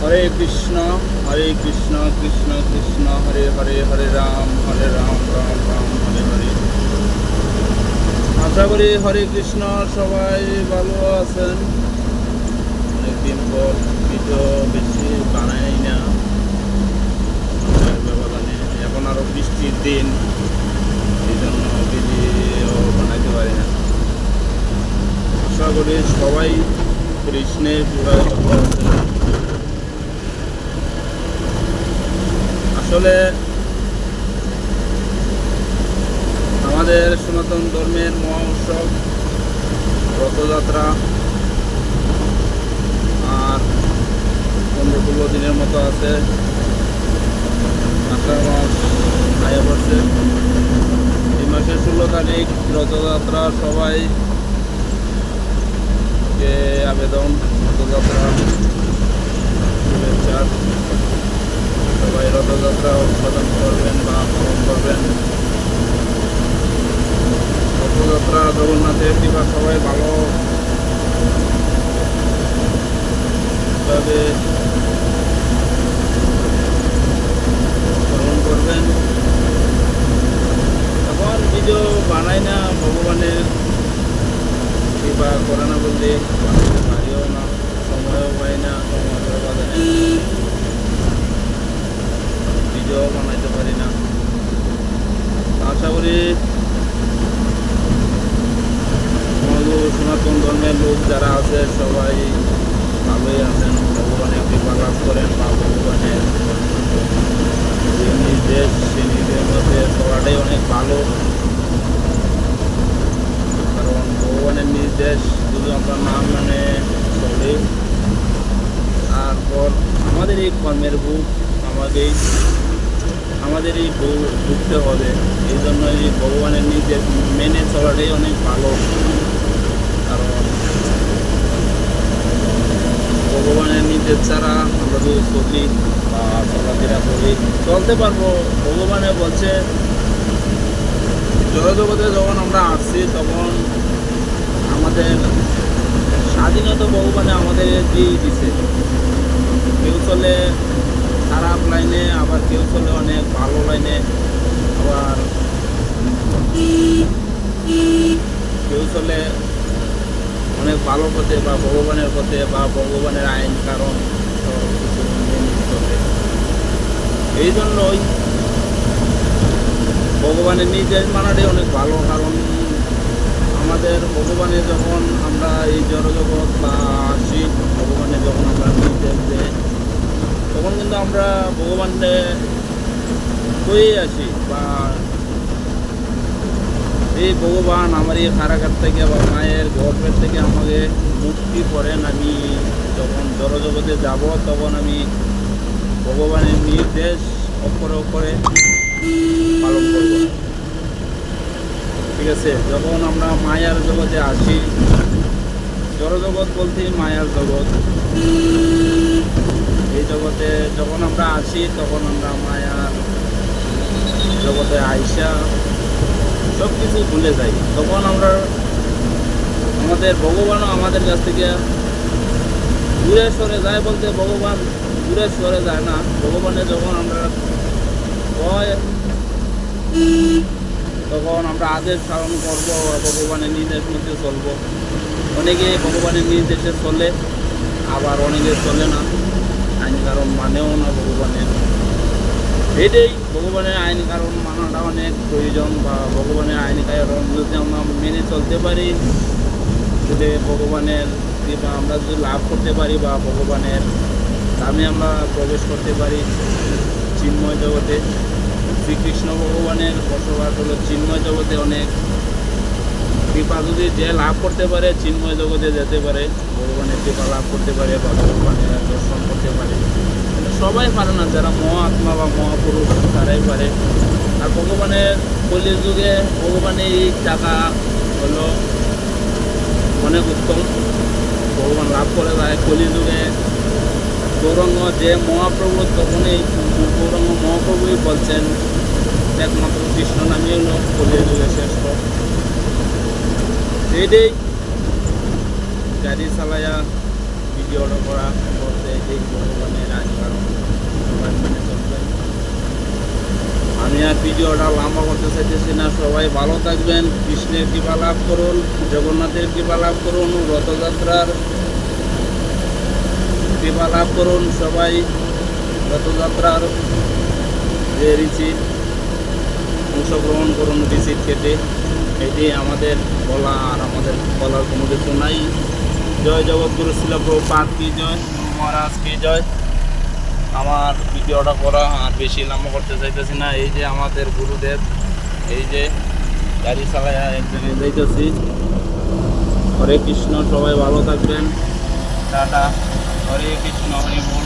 হরে কৃষ্ণ কৃষ্ণ কৃষ্ণ হরে হরে হরে রাম রাম রাম হরে হরে। আশা করি হরে কৃষ্ণ সবাই ভালো আছেন। অনেকদিন পর ভিডিও বেশি বানাই না ব্যবধানে, এখন আরো বৃষ্টির দিন, এই জন্য ভিডিও বানাইতে পারি না। আশা করি সবাই কৃষ্ণের পুরা আছেন। আসলে আমাদের সনাতন ধর্মের মহা উৎসব রথযাত্রা আর 15-16 দিনের মতো আছে। আষাঢ় মাস আয়া পড়ছে, এই মাসের 16 তারিখ রথযাত্রা। সবাই আবেদন রথযাত্রা শুভেচ্ছা, সবাই রথযাত্রা উৎপাদন করবেন বা পালন করবেন। রথযাত্রা জগন্নাথের কৃপা সবাই ভালোভাবে পালন করবেন। এখন ভিডিও বানাই না, ভগবানের কৃপা করে না বলতে বানাইতে পারিও না, সময়ও পাই না, সময় ভিডিও বানাইতে পারি না। আশা করি সনাতন ধর্মের লোক যারা আছে সবাই ভালোই আছেন, ভগবানের কৃপা লাভ করেন বা ভগবানের যে নির্দেশ সেই নির্দেশের মধ্যে চলাটাই অনেক ভালো। কারণ ভগবানের নির্দেশ যদি আমরা না মানে চলে, তারপর আমাদের এই কর্মের বুক আমাদেরই ভুগতে হবে। এই জন্য এই ভগবানের নির্দেশ মেনে চলাটাই অনেক ভালো। কারণ ভগবানের নির্দেশ ছাড়া আমরা যদি চলি বা চলাফেরা করি চলতে পারবো। ভগবানে বলছে জগতে যখন আমরা আসছি তখন আমাদের স্বাধীনতা ভগবানে আমাদের দিয়ে দিছে। কেউ চলে খারাপ লাইনে, আবার কেউ চলে অনেক ভালো লাইনে, আবার কেউ চলে অনেক ভালো পথে বা ভগবানের পথে বা ভগবানের আইন কারণ সব কিছু মেনে চলে। এই জন্যই ভগবানের নির্দেশ মানাটাই অনেক ভালো। কারণ আমাদের ভগবানের যখন আমরা এই জড়জগৎ বা আসি, ভগবানের যখন আমরা নির্দেশ দেয় তখন কিন্তু আমরা ভগবানকে কয়ে আসি বা এই ভগবান আমার এই কারাগার থেকে বা মায়ের গর্ভের থেকে আমাকে মুক্তি করেন। আমি যখন জড়জগতে যাব তখন আমি ভগবানের নির্দেশ অক্ষরে অক্ষরে পালন করব। ঠিক আছে, যখন আমরা মায়ার জগতে আসি, জড়জগৎ বলতে মায়ার জগৎ, এই জগতে যখন আমরা আসি তখন আমরা মায়ার জগতে আইসা সব কিছু ভুলে যাই। তখন আমরা আমাদের ভগবানও আমাদের কাছ থেকে দূরে সরে যায়। বলতে ভগবান দূরে সরে যায় না, ভগবানে যখন আমরা হয় তখন আমরা আদেশ পালন করবো, ভগবানের নির্দেশ মধ্যে চলবো। অনেকে ভগবানের নির্দেশে চলে, আবার অনেকে চলে না, আইন কারণ মানেও না ভগবানের। এটাই ভগবানের আইন কারণ মানাটা অনেক প্রয়োজন, বা ভগবানের আইন কারণ যদি আমরা মেনে চলতে পারি, যদি ভগবানের কৃপা আমরা যদি লাভ করতে পারি বা ভগবানের দামে আমরা প্রবেশ করতে পারি চিন্ময় জগতে। শ্রীকৃষ্ণ ভগবানের বসবাস হলো চিন্ময় জগতে। অনেক কৃপা যদি যে লাভ করতে পারে চিন্ময় জগতে যেতে পারে, ভগবানের কৃপা লাভ করতে পারে বা ভগবানের দর্শন করতে পারে। সবাই পারে না, যারা মহাত্মা বা মহাপুরুষ তারাই পারে। আর ভগবানের কলির যুগে ভগবানের এই টাকা হলো অনেক উত্তম, ভগবান লাভ করে যায়। কলি যুগে গৌরাঙ্গ যে মহাপ্রভু, তখন এই গৌরাঙ্গ মহাপ্রভুই বলছেন একমাত্র কৃষ্ণ নামই হলো কলির যুগে শ্রেষ্ঠ। এইটাই গাড়ি চালাইয়া ভিডিওটা করা করতে এই ভগবানের ভিডিওটা লম্বা করতে চাইতেছি না, সবাই ভালো থাকবেন, কৃষ্ণের কৃপা লাভ করুন, জগন্নাথের কৃপা লাভ করুন, রথযাত্রার কৃপা লাভ করুন। সবাই রথযাত্রার যে রিসিট অংশগ্রহণ করুন, রিসিট কেটে। এটি আমাদের বলা, আর আমাদের বলার কোনো কিছু নাই। জয় জগৎগুরু শিল প্রভুপাদ কি জয়, গুরু মহারাজ কি জয়। আমার ভিডিওটা করা আর বেশি লম্বা করতে চাইতেছি না। এই যে আমাদের গুরুদেব, এই যে গাড়ি চালায় এক জায়গায় যাইতেছি। হরে কৃষ্ণ, সবাই ভালো থাকবেন, টাটা, হরে কৃষ্ণ, হরি বল।